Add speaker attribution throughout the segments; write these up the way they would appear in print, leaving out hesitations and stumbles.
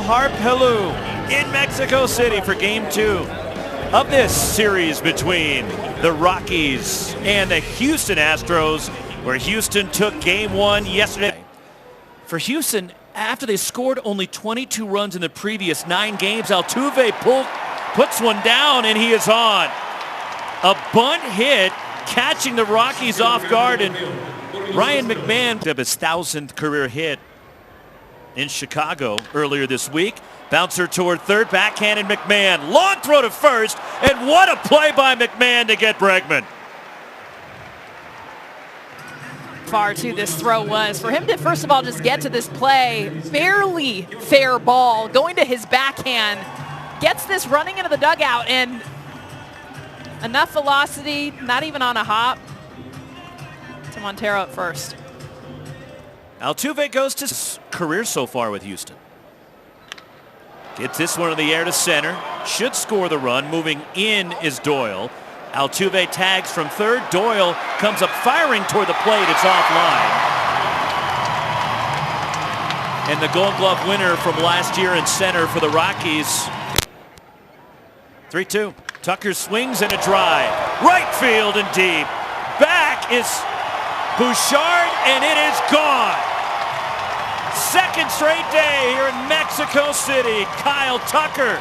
Speaker 1: Harp-Helú in Mexico City for Game 2 of this series between the Rockies and the Houston Astros, where Houston took Game 1 yesterday. For Houston, after they scored only 22 runs in the previous 9 games, Altuve puts one down, and he is on. A bunt hit, catching the Rockies off guard, and Ryan McMahon of his 1,000th career hit in Chicago earlier this week. Bouncer toward third, backhanded McMahon. Long throw to first, and what a play by McMahon to get Bregman.
Speaker 2: Far too this throw was. For him to first of all just get to this play, fairly fair ball, going to his backhand, gets this running into the dugout, and enough velocity, not even on a hop, to Montero at first.
Speaker 1: Altuve goes to his career so far with Houston. Gets this one in the air to center. Should score the run. Moving in is Doyle. Altuve tags from third. Doyle comes up firing toward the plate. It's offline. And the Gold Glove winner from last year in center for the Rockies. 3-2. Tucker swings and a drive. Right field and deep. Back is Bouchard, and it is gone. Second straight day here in Mexico City. Kyle Tucker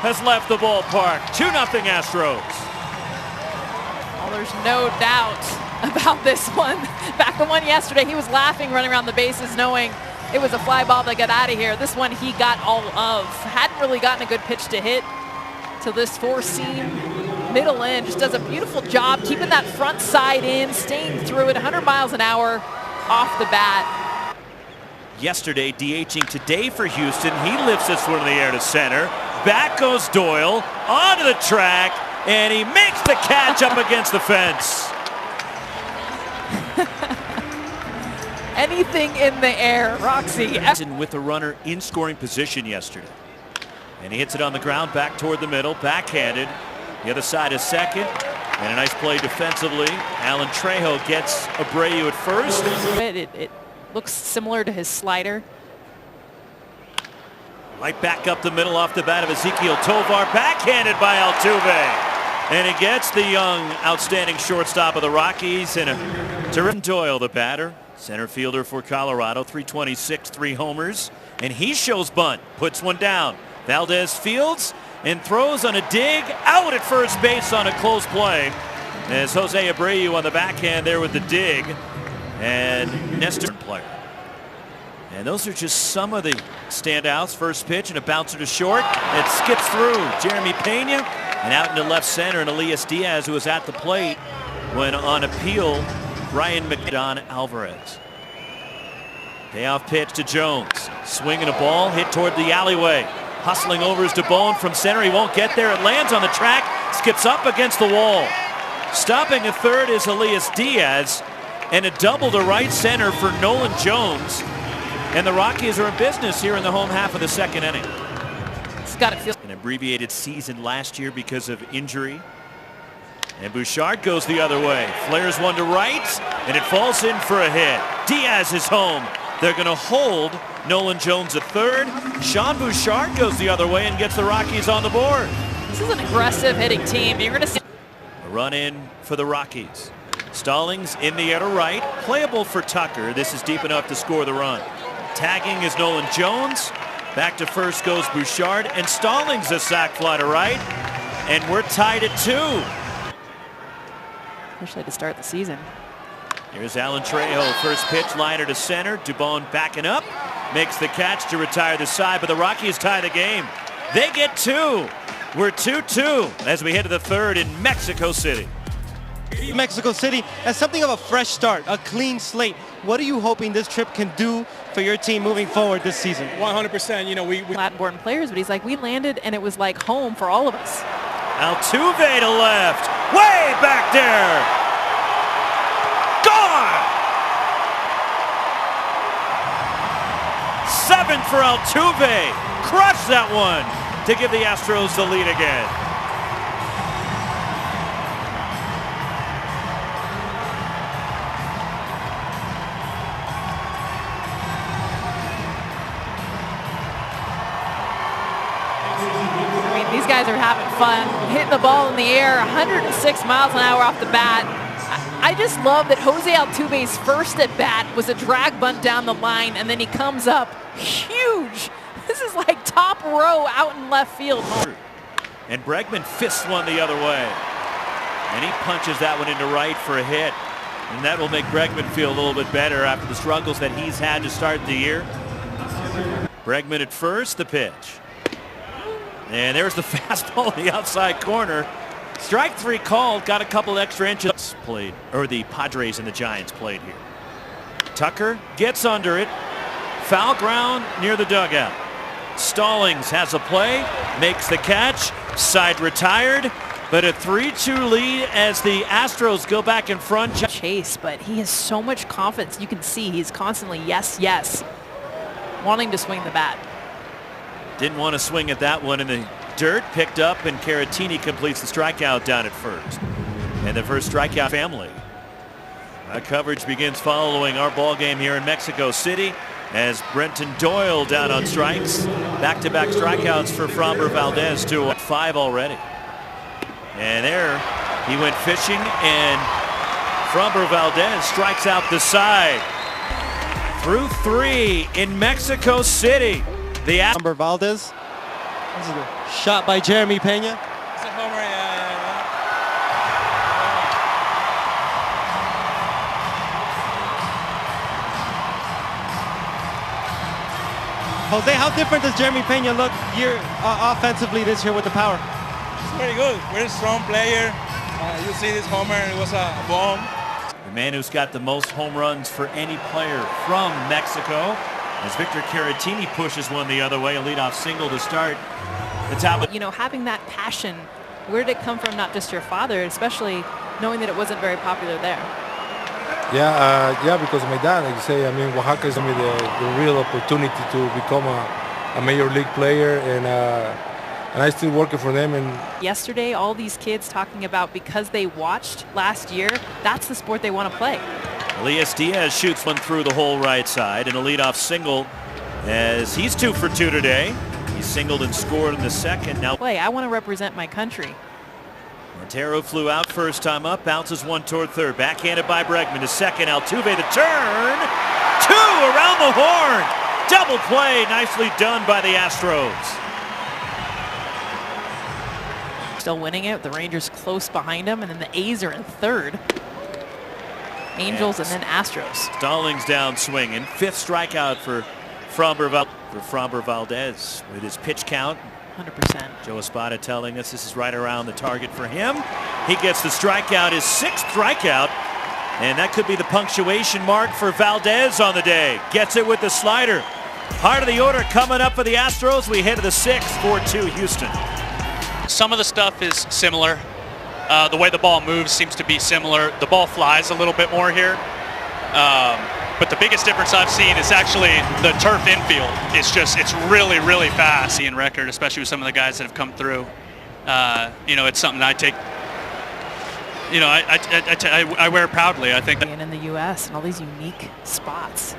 Speaker 1: has left the ballpark. 2-0 Astros.
Speaker 2: Well, there's no doubt about this one. Back the one yesterday, he was laughing running around the bases knowing it was a fly ball that got out of here. This one he got all of. Hadn't really gotten a good pitch to hit till this four-seam middle in. Just does a beautiful job keeping that front side in, staying through it 100 miles an hour off the bat.
Speaker 1: Yesterday, DHing today for Houston. He lifts this one in the air to center. Back goes Doyle onto the track, and he makes the catch up against the fence.
Speaker 2: Anything in the air, Roxy.
Speaker 1: With a runner in scoring position yesterday. And he hits it on the ground back toward the middle, backhanded. The other side is second. And a nice play defensively. Alan Trejo gets Abreu at first.
Speaker 2: It looks similar to his slider.
Speaker 1: Right back up the middle off the bat of Ezequiel Tovar, backhanded by Altuve. And he gets the young, outstanding shortstop of the Rockies, and a terrific Doyle, the batter, center fielder for Colorado, 326, 3 homers. And he shows bunt, puts one down. Valdez fields and throws on a dig, out at first base on a close play. As Jose Abreu on the backhand there with the dig. And Nestor player. And those are just some of the standouts. First pitch and a bouncer to short. It skips through Jeremy Pena and out into left center, and Elias Diaz, who was at the plate when on appeal, Ryan McDon Alvarez. Payoff pitch to Jones. Swinging a ball, hit toward the alleyway. Hustling over is DeBone from center. He won't get there. It lands on the track, skips up against the wall. Stopping at third is Elias Diaz. And a double to right center for Nolan Jones. And the Rockies are in business here in the home half of the second inning.
Speaker 2: It's got to feel
Speaker 1: an abbreviated season last year because of injury. And Bouchard goes the other way. Flares one to right, and it falls in for a hit. Diaz is home. They're going to hold Nolan Jones at third. Sean Bouchard goes the other way and gets the Rockies on the board.
Speaker 2: This is an aggressive hitting team. You're going to see
Speaker 1: a run in for the Rockies. Stallings in the air to right, playable for Tucker. This is deep enough to score the run. Tagging is Nolan Jones. Back to first goes Bouchard, and Stallings a sac fly to right. And we're tied at 2.
Speaker 2: Especially to start the season.
Speaker 1: Here's Alan Trejo, first pitch, liner to center. Dubon backing up, makes the catch to retire the side, but the Rockies tie the game. They get 2. We're 2-2 as we head to the third in Mexico City.
Speaker 3: Mexico City as something of a fresh start, a clean slate. What are you hoping this trip can do for your team moving forward this season?
Speaker 4: 100%. You know, we
Speaker 2: Latin-born players, but he's like, we landed and it was like home for all of us.
Speaker 1: Altuve to left, way back there. Gone! 7 for Altuve. Crushed that one to give the Astros the lead again.
Speaker 2: These guys are having fun, hitting the ball in the air, 106 miles an hour off the bat. I just love that Jose Altuve's first at bat was a drag bunt down the line, and then he comes up huge. This is like top row out in left field.
Speaker 1: And Bregman fists one the other way. And he punches that one into right for a hit. And that will make Bregman feel a little bit better after the struggles that he's had to start the year. Bregman at first, the pitch. And there's the fastball in the outside corner. Strike three called, got a couple extra inches played, or the Padres and the Giants played here. Tucker gets under it. Foul ground near the dugout. Stallings has a play, makes the catch, side retired, but a 3-2 lead as the Astros go back in front.
Speaker 2: Chase, but he has so much confidence. You can see he's constantly yes, yes, wanting to swing the bat.
Speaker 1: Didn't want to swing at that one in the dirt, picked up, and Caratini completes the strikeout down at first. And the first strikeout family. Our coverage begins following our ball game here in Mexico City as Brenton Doyle down on strikes. Back-to-back strikeouts for Framber Valdez, 2-5 already. And there he went fishing, and Framber Valdez strikes out the side. Through 3 in Mexico City. The
Speaker 3: Framber Valdez. This is a shot by Jeremy Pena.
Speaker 4: It's a homer, yeah.
Speaker 3: Jose, how different does Jeremy Pena look offensively this year with the power?
Speaker 4: It's very good. Very strong player. You see this homer, it was a bomb.
Speaker 1: The man who's got the most home runs for any player from Mexico, as Victor Caratini pushes one the other way, a leadoff single to start the top.
Speaker 2: You know, having that passion, where did it come from? Not just your father, especially knowing that it wasn't very popular there.
Speaker 5: Yeah, because my dad, like you say, I mean, Oaxaca is the real opportunity to become a major league player, and I still working for them. And
Speaker 2: yesterday, all these kids talking about because they watched last year, that's the sport they want to play.
Speaker 1: Elias Diaz shoots one through the whole right side, and a leadoff single as he's 2 for 2 today. He singled and scored in the second. Now
Speaker 2: play. I want to represent my country.
Speaker 1: Montero flew out first time up, bounces one toward third, backhanded by Bregman to second. Altuve the turn, 2 around the horn, double play, nicely done by the Astros.
Speaker 2: Still winning it. The Rangers close behind him, and then the A's are in third. Angels and then Astros.
Speaker 1: Stallings down swinging, 5th strikeout for Framber Valdez with his pitch count.
Speaker 2: 100%.
Speaker 1: Joe Espada telling us this is right around the target for him. He gets the strikeout, his 6th strikeout, and that could be the punctuation mark for Valdez on the day. Gets it with the slider. Heart of the order coming up for the Astros. We head to the 6th, 4-2 Houston.
Speaker 6: Some of the stuff is similar. The way the ball moves seems to be similar. The ball flies a little bit more here. But the biggest difference I've seen is actually the turf infield. It's really, really fast. Seeing record, especially with some of the guys that have come through. You know, it's something I take, you know, I wear proudly, I think.
Speaker 2: And in the U.S. and all these unique spots.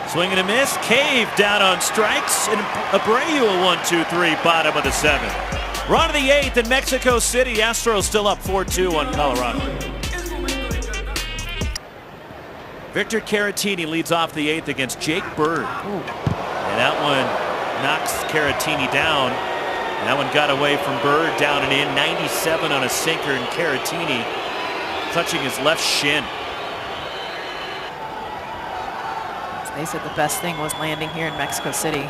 Speaker 1: Swing and a miss. Cave down on strikes. And Abreu a 1-2-3, bottom of the 7th. Run to the 8th in Mexico City. Astros still up 4-2 on Colorado. Victor Caratini leads off the 8th against Jake Bird. Ooh. And that one knocks Caratini down. And that one got away from Bird, down and in. 97 on a sinker, and Caratini touching his left shin.
Speaker 2: They said the best thing was landing here in Mexico City.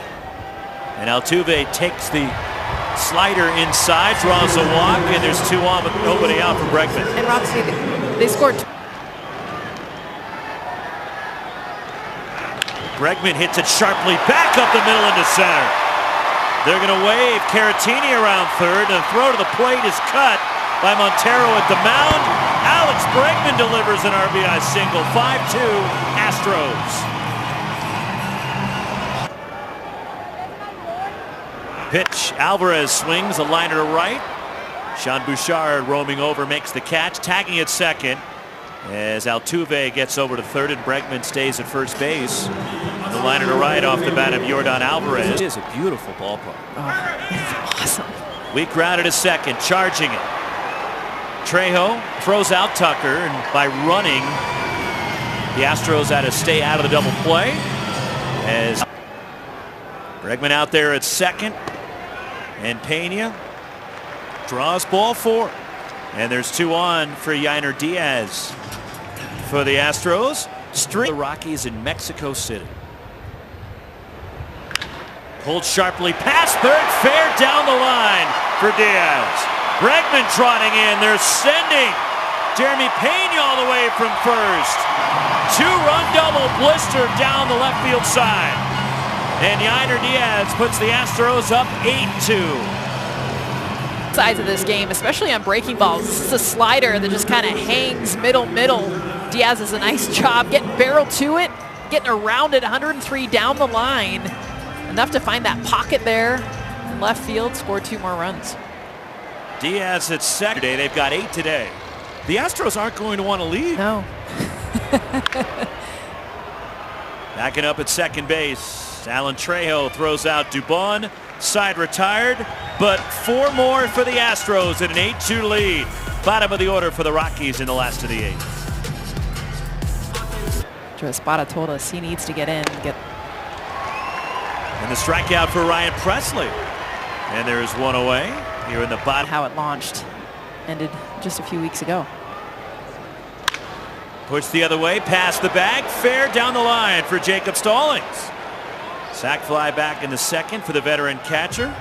Speaker 1: And Altuve takes the slider inside, draws a walk, and there's 2 on, but nobody out for Bregman.
Speaker 2: And Roxy, they scored.
Speaker 1: Bregman hits it sharply back up the middle into center. They're going to wave Caratini around third, and the throw to the plate is cut by Montero at the mound. Alex Bregman delivers an RBI single. 5-2 Astros. Pitch, Alvarez swings, a liner to right. Sean Bouchard roaming over, makes the catch, tagging at second. as Altuve gets over to third and Bregman stays at first base. On the liner to right off the bat of Yordan Alvarez. It is a beautiful ballpark.
Speaker 2: Oh, it's awesome.
Speaker 1: Weak grounded to second, charging it. Trejo throws out Tucker, and by running, the Astros had to stay out of the double play. As Bregman out there at second, and Pena draws ball 4. And there's 2 on for Yainer Diaz for the Astros. The Rockies in Mexico City. Pulled sharply past third, fair down the line for Diaz. Bregman trotting in. They're sending Jeremy Pena all the way from first. 2-run double blister down the left field side. And Yainer Diaz puts the Astros up 8-2.
Speaker 2: Sides of this game, especially on breaking balls. This is a slider that just kind of hangs middle. Diaz does a nice job getting barreled to it, getting around it, 103 down the line. Enough to find that pocket there in left field, score 2 more runs.
Speaker 1: Diaz at second. They've got 8 today. The Astros aren't going to want to leave.
Speaker 2: No.
Speaker 1: Backing up at second base, Alan Trejo throws out Dubon. Side retired, but 4 more for the Astros at an 8-2 lead. Bottom of the order for the Rockies in the last of the 8.
Speaker 2: Joe Espada told us he needs to get in.
Speaker 1: And the strikeout for Ryan Presley. And there's 1 away here in the bottom.
Speaker 2: How it launched ended just a few weeks ago.
Speaker 1: Pushed the other way, past the bag, fair down the line for Jacob Stallings. Sac fly back in the second for the veteran catcher.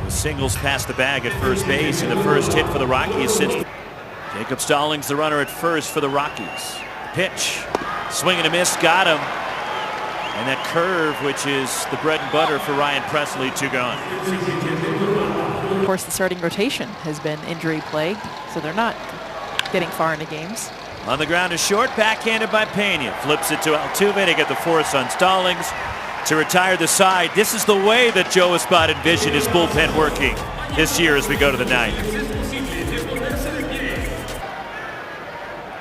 Speaker 1: The singles past the bag at first base in the first hit for the Rockies since. Jacob Stallings, the runner at first for the Rockies. The pitch, swing and a miss, got him. And that curve, which is the bread and butter for Ryan Presley, 2 gone.
Speaker 2: Of course, the starting rotation has been injury plagued, so they're not getting far into games.
Speaker 1: On the ground is short, backhanded by Pena. Flips it to Altuve to get the force on Stallings to retire the side. This is the way that Joe Espada envisioned his bullpen working this year as we go to the 9th.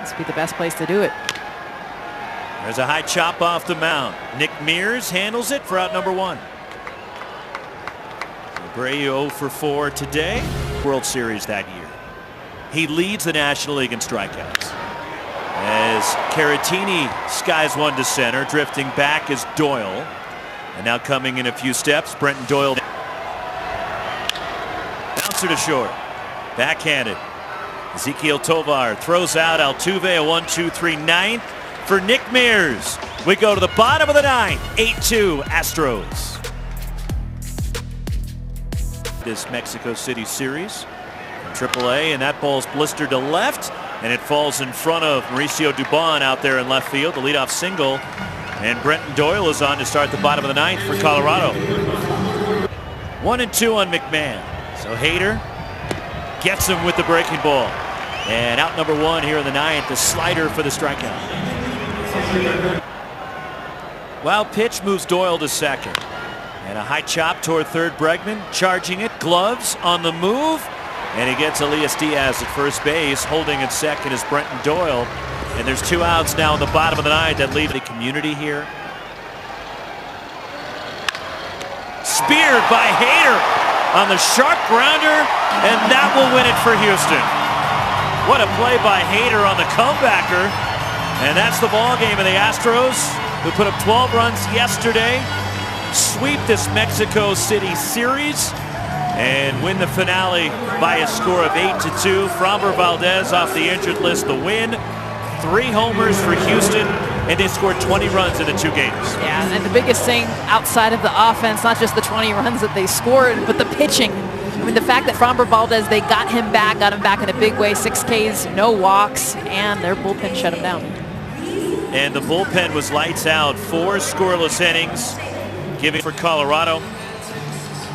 Speaker 2: This would be the best place to do it.
Speaker 1: There's a high chop off the mound. Nick Mears handles it for out number 1. Abreu 0 for 4 today. World Series that year. He leads the National League in strikeouts. As Caratini skies one to center, drifting back is Doyle. And now coming in a few steps, Brenton Doyle. Bouncer to short. Backhanded. Ezequiel Tovar throws out Altuve, a 1-2-3 ninth for Nick Mears. We go to the bottom of the 9th, 8-2 Astros. This Mexico City Series from AAA, and that ball's blistered to left, and it falls in front of Mauricio Dubon out there in left field, the leadoff single. And Brenton Doyle is on to start the bottom of the 9th for Colorado. 1-2 on McMahon. So Hader gets him with the breaking ball. And out number 1 here in the 9th, the slider for the strikeout. Wild pitch moves Doyle to second. And a high chop toward third, Bregman charging it, gloves on the move. And he gets Elias Diaz at first base. Holding at second is Brenton Doyle. And there's 2 outs now in the bottom of the 9th that lead the community here. Speared by Hader on the sharp grounder, and that will win it for Houston. What a play by Hader on the comebacker. And that's the ball game of the Astros, who put up 12 runs yesterday, sweep this Mexico City Series, and win the finale by a score of 8-2. Framber Valdez off the injured list, the win. 3 homers for Houston, and they scored 20 runs in the 2 games.
Speaker 2: Yeah, and the biggest thing outside of the offense, not just the 20 runs that they scored, but the pitching. I mean, the fact that Framber Valdez, they got him back in a big way, 6 Ks, no walks, and their bullpen shut him down.
Speaker 1: And the bullpen was lights out, 4 scoreless innings, giving for Colorado.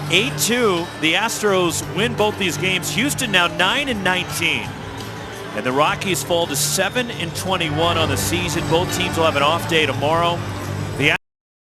Speaker 1: 8-2, the Astros win both these games. Houston now 9-19. And the Rockies fall to 7-21 on the season. Both teams will have an off day tomorrow.